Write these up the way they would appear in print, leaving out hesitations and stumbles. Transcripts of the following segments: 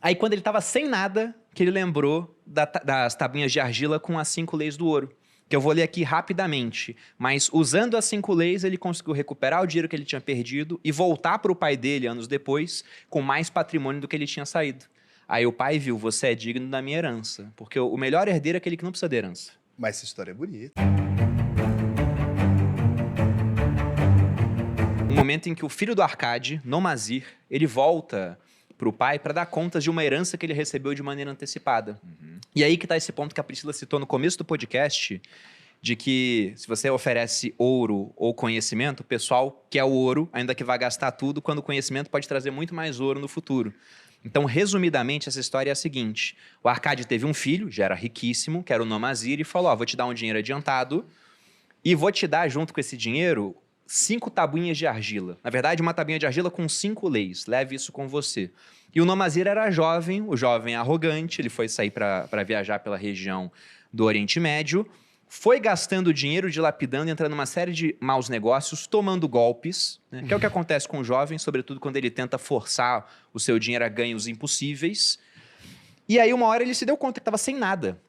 Aí, quando ele estava sem nada, que ele lembrou das tabuinhas de argila com as 5 leis do ouro. Que eu vou ler aqui rapidamente. Mas, usando as 5 leis, ele conseguiu recuperar o dinheiro que ele tinha perdido e voltar para o pai dele, anos depois, com mais patrimônio do que ele tinha saído. Aí o pai viu, você é digno da minha herança. Porque o melhor herdeiro é aquele que não precisa de herança. Mas essa história é bonita. Um momento em que o filho do Arcade, Nomazir, ele volta para o pai para dar contas de uma herança que ele recebeu de maneira antecipada. E aí que está esse ponto que a Priscila citou no começo do podcast, de que se você oferece ouro ou conhecimento, o pessoal quer o ouro, ainda que vai gastar tudo, quando o conhecimento pode trazer muito mais ouro no futuro. Então, resumidamente, essa história é a seguinte. O Arcade teve um filho, já era riquíssimo, que era o Nomazir, e falou, vou te dar um dinheiro adiantado e vou te dar, junto com esse dinheiro, 5 tabuinhas de argila. Na verdade, uma tabuinha de argila com 5 leis. Leve isso com você. E o Nomazir era jovem, o jovem arrogante, ele foi sair para viajar pela região do Oriente Médio, foi gastando dinheiro, dilapidando, entrando numa série de maus negócios, tomando golpes, né? Que é o que acontece com o jovem, sobretudo quando ele tenta forçar o seu dinheiro a ganhos impossíveis. E aí, uma hora, ele se deu conta que estava sem nada.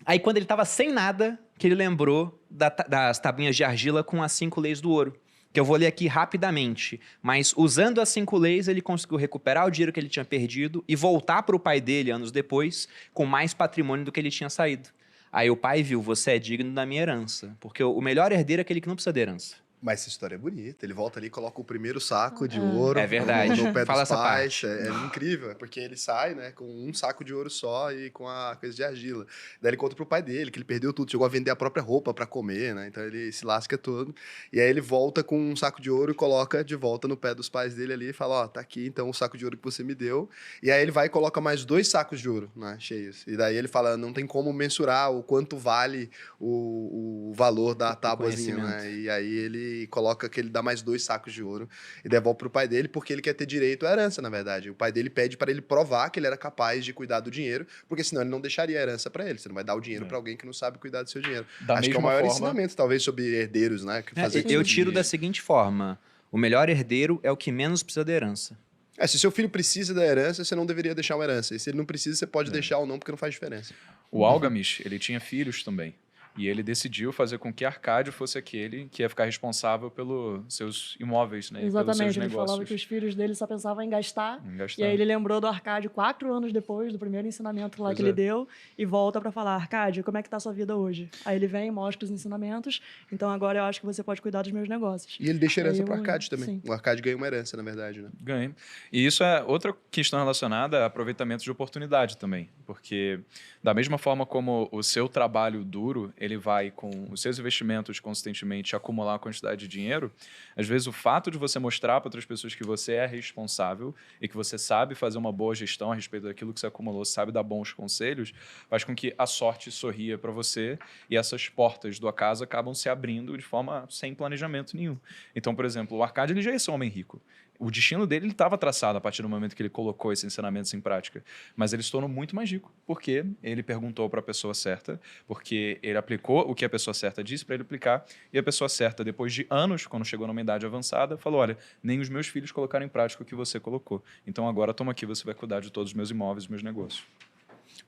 Aí, quando ele estava sem nada, que ele lembrou das tabuinhas de argila com as 5 leis do ouro. Que eu vou ler aqui rapidamente. Mas, usando as 5 leis, ele conseguiu recuperar o dinheiro que ele tinha perdido e voltar para o pai dele, anos depois, com mais patrimônio do que ele tinha saído. Aí o pai viu, você é digno da minha herança. Porque o melhor herdeiro é aquele que não precisa de herança. Mas essa história é bonita. Ele volta ali e coloca o primeiro saco de ouro É verdade. no pé Fala dos essa pais. parte. É incrível, porque ele sai, né, com um saco de ouro só e com a coisa de argila. Daí ele conta pro pai dele que ele perdeu tudo, chegou a vender a própria roupa para comer, né? Então ele se lasca todo. E aí ele volta com um saco de ouro e coloca de volta no pé dos pais dele ali e fala, tá aqui então o saco de ouro que você me deu. E aí ele vai e coloca mais 2 sacos de ouro, né, cheios. E daí ele fala, não tem como mensurar o quanto vale o valor da tábuazinha, né? E aí ele coloca que ele dá mais 2 sacos de ouro e devolve pro pai dele porque ele quer ter direito à herança, na verdade. O pai dele pede para ele provar que ele era capaz de cuidar do dinheiro, porque senão ele não deixaria a herança para ele. Você não vai dar o dinheiro para alguém que não sabe cuidar do seu dinheiro. Acho que é o maior ensinamento, talvez, sobre herdeiros, né? Eu tiro da seguinte forma, o melhor herdeiro é o que menos precisa de herança. Se seu filho precisa da herança, você não deveria deixar uma herança. E se ele não precisa, você pode deixar ou não, porque não faz diferença. O Algamis, ele tinha filhos também. E ele decidiu fazer com que Arcádio fosse aquele que ia ficar responsável pelos seus imóveis, né? Exatamente, pelos seus ele negócios. falava que os filhos dele só pensavam em gastar. Gastar. E aí ele lembrou do Arcádio 4 anos depois, do primeiro ensinamento lá que ele deu, e volta para falar, Arcádio, como é que tá a sua vida hoje? Aí ele vem, mostra os ensinamentos, então agora eu acho que você pode cuidar dos meus negócios. E ele deixa herança pro Arcádio também. Sim. O Arcádio ganha uma herança, na verdade, né? Ganha. E isso é outra questão relacionada a aproveitamento de oportunidade também. Porque da mesma forma como o seu trabalho duro, ele vai com os seus investimentos consistentemente acumular uma quantidade de dinheiro, às vezes o fato de você mostrar para outras pessoas que você é responsável e que você sabe fazer uma boa gestão a respeito daquilo que você acumulou, sabe dar bons conselhos, faz com que a sorte sorria para você e essas portas do acaso acabam se abrindo de forma sem planejamento nenhum. Então, por exemplo, o Arcádio ele já ia ser um homem rico. O destino dele estava traçado a partir do momento que ele colocou esses ensinamentos em prática. Mas ele se tornou muito mais rico, porque ele perguntou para a pessoa certa, porque ele aplicou o que a pessoa certa disse para ele aplicar, e a pessoa certa, depois de anos, quando chegou numa idade avançada, falou, olha, nem os meus filhos colocaram em prática o que você colocou. Então agora toma aqui, você vai cuidar de todos os meus imóveis, meus negócios.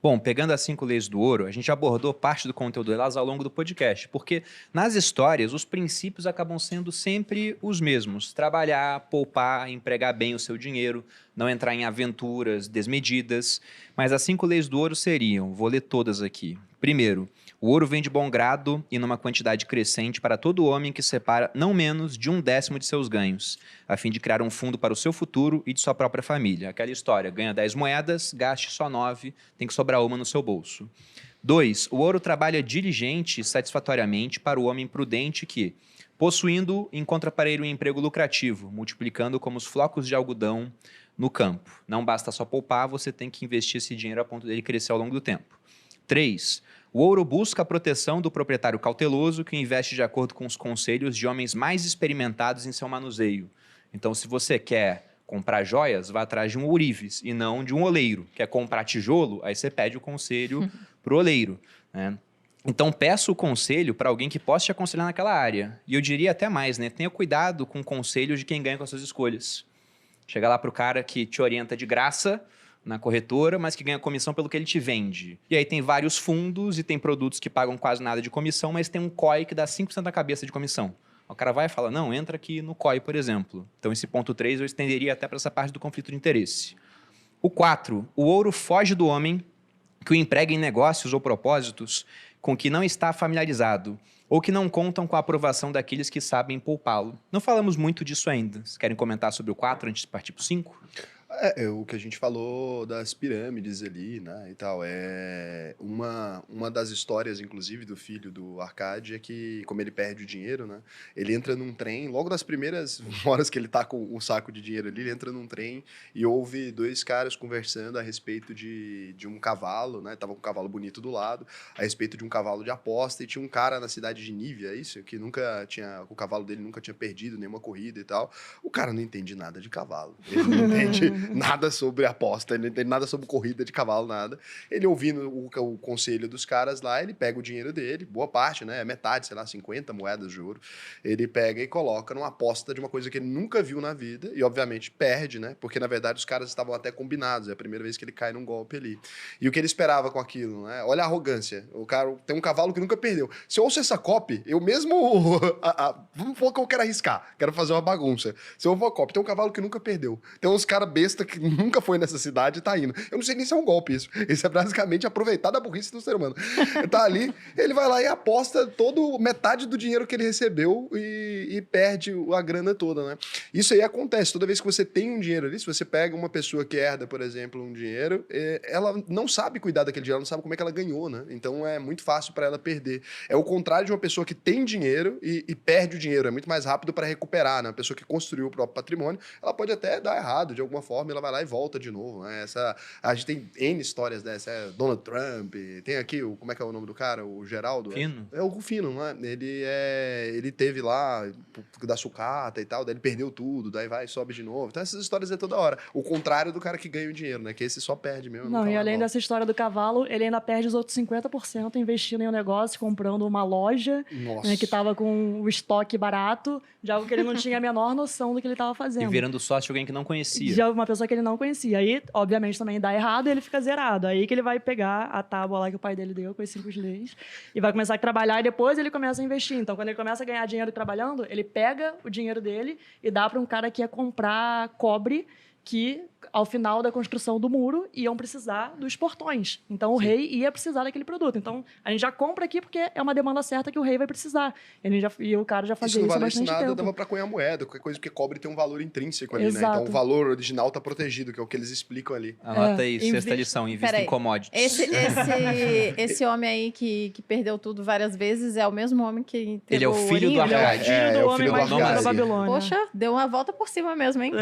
Bom, pegando as 5 leis do ouro, a gente abordou parte do conteúdo delas ao longo do podcast, porque nas histórias os princípios acabam sendo sempre os mesmos. Trabalhar, poupar, empregar bem o seu dinheiro, não entrar em aventuras desmedidas. Mas as 5 leis do ouro seriam, vou ler todas aqui. Primeiro, o ouro vem de bom grado e numa quantidade crescente para todo homem que separa não menos de 1/10 de seus ganhos, a fim de criar um fundo para o seu futuro e de sua própria família. Aquela história, ganha 10 moedas, gaste só 9, tem que sobrar uma no seu bolso. 2. O ouro trabalha diligente e satisfatoriamente para o homem prudente que, possuindo, encontra para ele um emprego lucrativo, multiplicando como os flocos de algodão no campo. Não basta só poupar, você tem que investir esse dinheiro a ponto dele crescer ao longo do tempo. 3. O ouro busca a proteção do proprietário cauteloso que investe de acordo com os conselhos de homens mais experimentados em seu manuseio. Então, se você quer comprar joias, vá atrás de um ourives e não de um oleiro. Quer comprar tijolo? Aí você pede o conselho para o oleiro, né? Então, peça o conselho para alguém que possa te aconselhar naquela área. E eu diria até mais, né? Tenha cuidado com o conselho de quem ganha com as suas escolhas. Chega lá para o cara que te orienta de graça, na corretora, mas que ganha comissão pelo que ele te vende. E aí tem vários fundos e tem produtos que pagam quase nada de comissão, mas tem um COI que dá 5% da cabeça de comissão. O cara vai e fala, não, entra aqui no COI, por exemplo. Então esse ponto 3 eu estenderia até para essa parte do conflito de interesse. O 4, o ouro foge do homem que o emprega em negócios ou propósitos com que não está familiarizado ou que não contam com a aprovação daqueles que sabem poupá-lo. Não falamos muito disso ainda. Vocês querem comentar sobre o 4 antes de partir para o 5? É o que a gente falou das pirâmides ali, né, e tal. Uma das histórias, inclusive, do filho do Arcade é que, como ele perde o dinheiro, né, ele entra num trem, logo nas primeiras horas que ele tá com um saco de dinheiro ali, ele entra num trem e ouve dois caras conversando a respeito de um cavalo, né, tava com um cavalo bonito do lado, a respeito de um cavalo de aposta, e tinha um cara na cidade de Nívea, isso, que o cavalo dele nunca tinha perdido nenhuma corrida e tal. O cara não entende nada de cavalo, ele não entende nada sobre aposta, ele não entende nada sobre corrida de cavalo, nada. Ele ouvindo o conselho dos caras lá, ele pega o dinheiro dele, boa parte, né, metade, sei lá, 50 moedas de ouro, ele pega e coloca numa aposta de uma coisa que ele nunca viu na vida, e obviamente perde, né, porque na verdade os caras estavam até combinados, é a primeira vez que ele cai num golpe ali. E o que ele esperava com aquilo, né, olha a arrogância, o cara tem um cavalo que nunca perdeu. Se eu ouço essa copy, eu mesmo, vamos falar que eu quero arriscar, quero fazer uma bagunça. Se eu vou copy, tem um cavalo que nunca perdeu. Tem uns caras besta que nunca foi nessa cidade e tá indo. Eu não sei nem se é um golpe isso. Isso é basicamente aproveitar da burrice do ser humano. Tá ali, ele vai lá e aposta metade do dinheiro que ele recebeu e perde a grana toda, né? Isso aí acontece. Toda vez que você tem um dinheiro ali, se você pega uma pessoa que herda, por exemplo, um dinheiro, ela não sabe cuidar daquele dinheiro, ela não sabe como é que ela ganhou, né? Então é muito fácil para ela perder. É o contrário de uma pessoa que tem dinheiro e perde o dinheiro. É muito mais rápido para recuperar, né? Uma pessoa que construiu o próprio patrimônio, ela pode até dar errado de alguma forma, ela vai lá e volta de novo, né? A gente tem N histórias dessa, Donald Trump, tem aqui, como é que é o nome do cara? O Geraldo? Rufino. É o Rufino, né? Ele teve lá, da sucata e tal, daí ele perdeu tudo, daí vai e sobe de novo. Então essas histórias é toda hora. O contrário do cara que ganha o dinheiro, né? Que esse só perde mesmo. Não, e além dessa história do cavalo, ele ainda perde os outros 50% investindo em um negócio, comprando uma loja, né, que tava com o estoque barato, de algo que ele não tinha a menor noção do que ele estava fazendo. E virando sócio de alguém que não conhecia. De uma pessoa que ele não conhecia. Aí, obviamente, também dá errado e ele fica zerado. Aí que ele vai pegar a tábua lá que o pai dele deu com as 5 leis e vai começar a trabalhar e depois ele começa a investir. Então, quando ele começa a ganhar dinheiro trabalhando, ele pega o dinheiro dele e dá para um cara que ia comprar cobre que, ao final da construção do muro, iam precisar dos portões. Então, o rei ia precisar daquele produto. Então, a gente já compra aqui porque é uma demanda certa que o rei vai precisar. E o cara já fazia isso há bastante tempo. Isso não valesse nada, dava para cunhar moeda, qualquer coisa, porque cobre tem um valor intrínseco ali, né? Então, o valor original está protegido, que é o que eles explicam ali. Anota aí, sexta lição, invista em commodities. Esse homem aí que perdeu tudo várias vezes é o mesmo homem que teve ele é o filho do Arcade. É o filho do homem mais rico da Babilônia. Poxa, deu uma volta por cima mesmo, hein?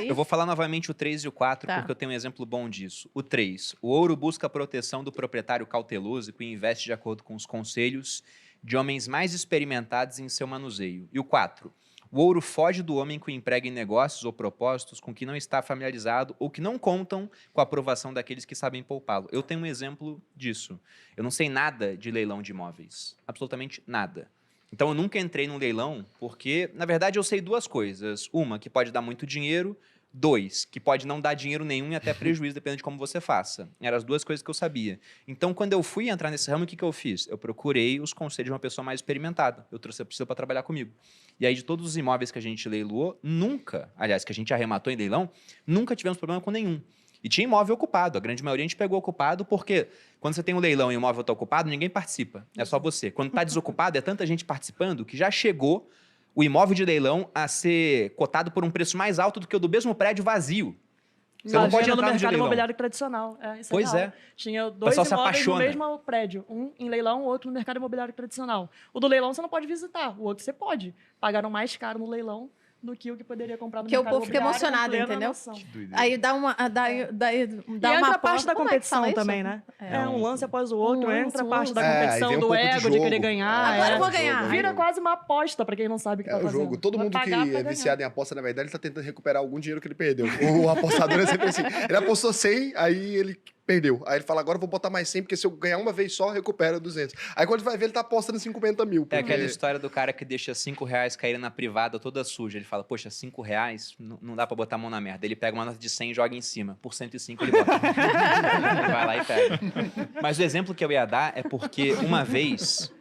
Eu vou falar novamente o 3 e o 4, porque eu tenho um exemplo bom disso. O 3. O ouro busca a proteção do proprietário cauteloso que investe de acordo com os conselhos de homens mais experimentados em seu manuseio. E o 4. O ouro foge do homem que o emprega em negócios ou propósitos com que não está familiarizado ou que não contam com a aprovação daqueles que sabem poupá-lo. Eu tenho um exemplo disso. Eu não sei nada de leilão de imóveis. Absolutamente nada. Então, eu nunca entrei num leilão porque, na verdade, eu sei duas coisas. Uma, que pode dar muito dinheiro. 2, que pode não dar dinheiro nenhum e até prejuízo, dependendo de como você faça. Eram as duas coisas que eu sabia. Então, quando eu fui entrar nesse ramo, o que eu fiz? Eu procurei os conselhos de uma pessoa mais experimentada. Eu trouxe a Priscila para trabalhar comigo. E aí, de todos os imóveis que a gente leiloou, nunca, aliás, que a gente arrematou em leilão, nunca tivemos problema com nenhum. E tinha imóvel ocupado. A grande maioria a gente pegou ocupado porque quando você tem um leilão e o imóvel está ocupado, ninguém participa. É só você. Quando está desocupado, é tanta gente participando que já chegou o imóvel de leilão a ser cotado por um preço mais alto do que o do mesmo prédio vazio. Você não pode entrar no mercado imobiliário tradicional. Pois é. Tinha 2 imóveis no mesmo prédio. Um em leilão, o outro no mercado imobiliário tradicional. O do leilão você não pode visitar. O outro você pode. Pagaram mais caro no leilão do que o que poderia comprar no mercado imobiliário. Porque o povo fica emocionado, entendeu? Aí dá uma entra a parte da competição também, né? Um lance após o outro, entra a parte da competição, do ego, de querer ganhar. Agora eu vou ganhar. Vira quase uma aposta pra quem não sabe o que tá fazendo. É o jogo. Todo mundo que é viciado em aposta, na verdade, ele tá tentando recuperar algum dinheiro que ele perdeu. O apostador é sempre assim. Ele apostou 100, aí ele perdeu. Aí ele fala, agora eu vou botar mais 100, porque se eu ganhar uma vez só, recupera 200. Aí quando ele vai ver, ele tá apostando 50 mil. É porque- aquela história do cara que deixa R$5 caírem na privada toda suja. Ele fala, poxa, R$5 não dá pra botar a mão na merda. Ele pega uma nota de 100 e joga em cima. Por 105 ele bota. Ele vai lá e pega. Mas o exemplo que eu ia dar é porque uma vez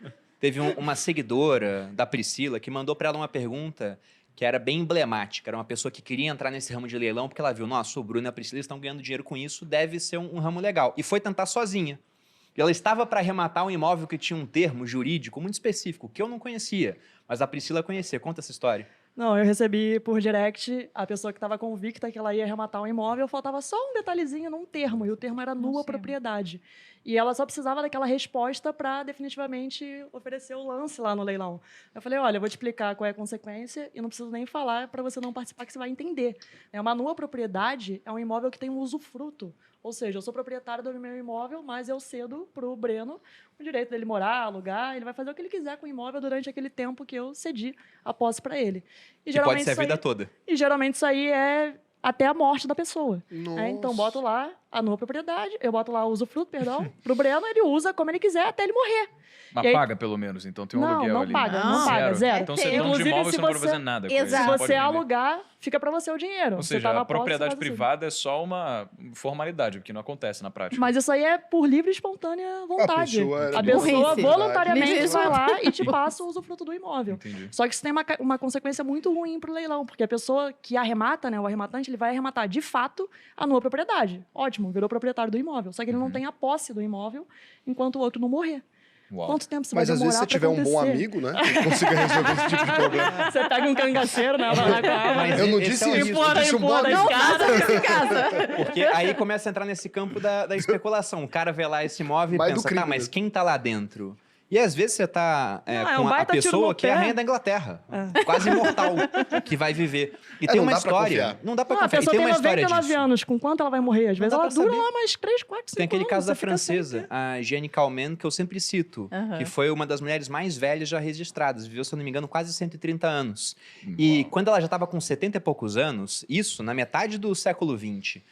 teve uma seguidora da Priscila que mandou pra ela uma pergunta que era bem emblemática. Era uma pessoa que queria entrar nesse ramo de leilão porque ela viu, nossa, o Bruno e a Priscila estão ganhando dinheiro com isso, deve ser um ramo legal. E foi tentar sozinha. E ela estava para arrematar um imóvel que tinha um termo jurídico muito específico, que eu não conhecia, mas a Priscila conhecia. Conta essa história. Não, eu recebi por direct a pessoa que estava convicta que ela ia arrematar um imóvel, faltava só um detalhezinho num termo, e o termo era nua Nossa. propriedade. E ela só precisava daquela resposta para definitivamente oferecer o lance lá no leilão. Eu falei, olha, eu vou te explicar qual é a consequência e não preciso nem falar para você não participar, que você vai entender. Uma nua propriedade é um imóvel que tem um usufruto. Ou seja, eu sou proprietário do meu imóvel, mas eu cedo para o Breno o direito dele morar, alugar, ele vai fazer o que ele quiser com o imóvel durante aquele tempo que eu cedi a posse para ele. E Que pode ser a isso aí- vida toda. E geralmente isso aí é até a morte da pessoa. Nossa. Então, boto lá a nua propriedade, eu boto lá o usufruto, perdão, pro Breno, ele usa como ele quiser até ele morrer. Mas E aí- paga pelo menos, então tem um Não, aluguel não ali. paga, não paga, zero. Então você É é dono de Inclusive, imóvel, se você não pode você- fazer nada com ele. Exato. Se pode você vender. alugar, fica para você o dinheiro. Ou Você seja, tá na a propriedade posse, você faz assim. privada é só uma formalidade, porque não acontece na prática. Mas isso aí é por livre e espontânea vontade. era A de pessoa burrice. voluntariamente Livre e vai lá e te passa o usufruto do imóvel. Entendi. Só que isso tem uma consequência muito ruim para o leilão, porque a pessoa que arremata, né, o arrematante, ele vai arrematar de fato a nua propriedade. Ótimo, virou proprietário do imóvel. Só que ele não tem a posse do imóvel enquanto o outro não morrer. Uau. Quanto tempo você Mas vai às demorar vezes, se pra tiver um bom acontecer? amigo, né? Que consiga resolver esse tipo de problema. Você pega um cangaceiro, né? Vai lá com a arma. Mas Eu não esse disse é o isso, risco. Empurra, eu disse um bom empurra da amigo. Não escada. faça isso em casa. Porque aí começa a entrar nesse campo da especulação. O cara vê lá esse imóvel e Mais do pensa, crime tá, mas mesmo. quem tá lá dentro? E às vezes você tá Não, é com um a baita tiro pessoa no que é a pé. rainha da Inglaterra. Quase imortal, que vai viver. E tem não uma dá pra história. confiar. Não dá pra Não, a confiar. E pessoa tem tem uma história 99 disso. anos. Com quanto ela vai morrer? Às vezes dá ela pra dura saber. lá mais 3, 4, 5 Tem aquele anos. caso da você fica sem francesa, ter. a Jeanne Calment, que eu sempre cito, Aham. que foi uma das mulheres mais velhas já registradas. Viveu, se eu não me engano, quase 130 anos. E quando ela já estava com 70 e poucos anos, isso na metade do século XX,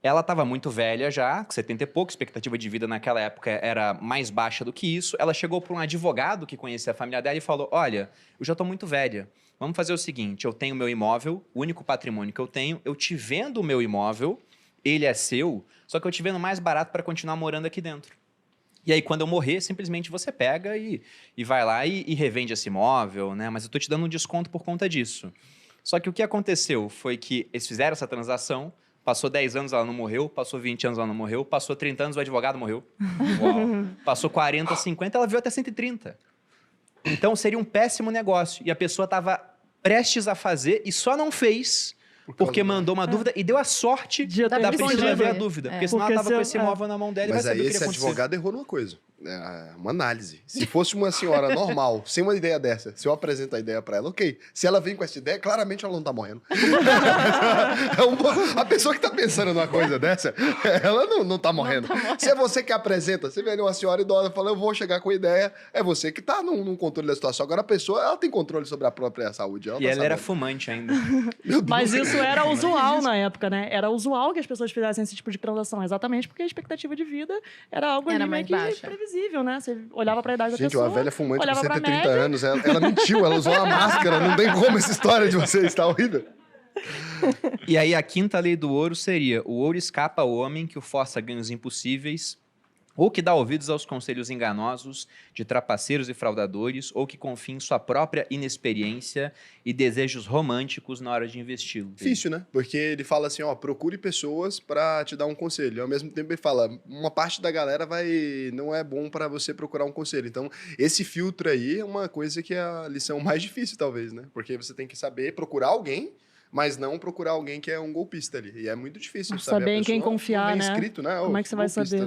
ela estava muito velha já, com 70 e pouco, expectativa de vida naquela época era mais baixa do que isso. Ela chegou para um advogado que conhecia a família dela e falou, olha, eu já estou muito velha. Vamos fazer o seguinte, eu tenho meu imóvel, o único patrimônio que eu te vendo o meu imóvel, ele é seu, só que eu te vendo mais barato para continuar morando aqui dentro. E aí, quando eu morrer, simplesmente você pega e vai lá e revende esse imóvel, né? Mas eu tô te dando um desconto por conta disso. Só que o que aconteceu foi que eles fizeram essa transação, passou 10 anos, ela não morreu, passou 20 anos, ela não morreu, passou 30 anos, o advogado morreu. Uau. Passou 40, 50, ela viu até 130. Então, seria um péssimo negócio. E a pessoa estava prestes a fazer e só não fez porque mandou uma dúvida e deu a sorte De da ter Priscila respondido. ver a dúvida. Porque senão Porque ela estava com se- esse imóvel na mão dela e vai Mas saber aí o que esse ia acontecer. advogado errou numa coisa. Uma análise. Se fosse uma senhora normal, sem uma ideia dessa, se eu apresento a ideia pra ela, ok. Se ela vem com essa ideia, claramente ela não tá morrendo. A pessoa que tá pensando numa coisa dessa, ela não tá morrendo. Se é você que apresenta, você vê ali uma senhora idosa falando, eu vou chegar com a ideia, é você que tá num controle da situação. Agora a pessoa, ela tem controle sobre a própria saúde. E tá ela era sabendo. fumante ainda. Meu Deus. Mas isso era usual na época, né? Era usual que as pessoas fizessem esse tipo de transação, exatamente porque a expectativa de vida era algo Era ali meio mais que baixa. previsível, né? Você olhava pra idade da Gente, pessoa, uma velha fumante com olhava pra 130 média. anos, ela mentiu, ela usou uma máscara, não tem como essa história de vocês, tá horrível. E aí a quinta lei do ouro seria: o ouro escapa ao homem que o força a ganhos impossíveis, ou que dá ouvidos aos conselhos enganosos de trapaceiros e fraudadores, ou que confia em sua própria inexperiência e desejos românticos na hora de investi-lo. Difícil, né? Porque ele fala assim, ó, procure pessoas pra te dar um conselho. E ao mesmo tempo ele fala, uma parte da galera não é bom pra você procurar um conselho. Então, esse filtro aí é uma coisa que é a lição mais difícil, talvez, né? Porque você tem que saber procurar alguém, mas não procurar alguém que é um golpista ali. E é muito difícil Saber a em quem pessoa, confiar, não vem né? escrito, né? Como é que você vai Golpista. saber?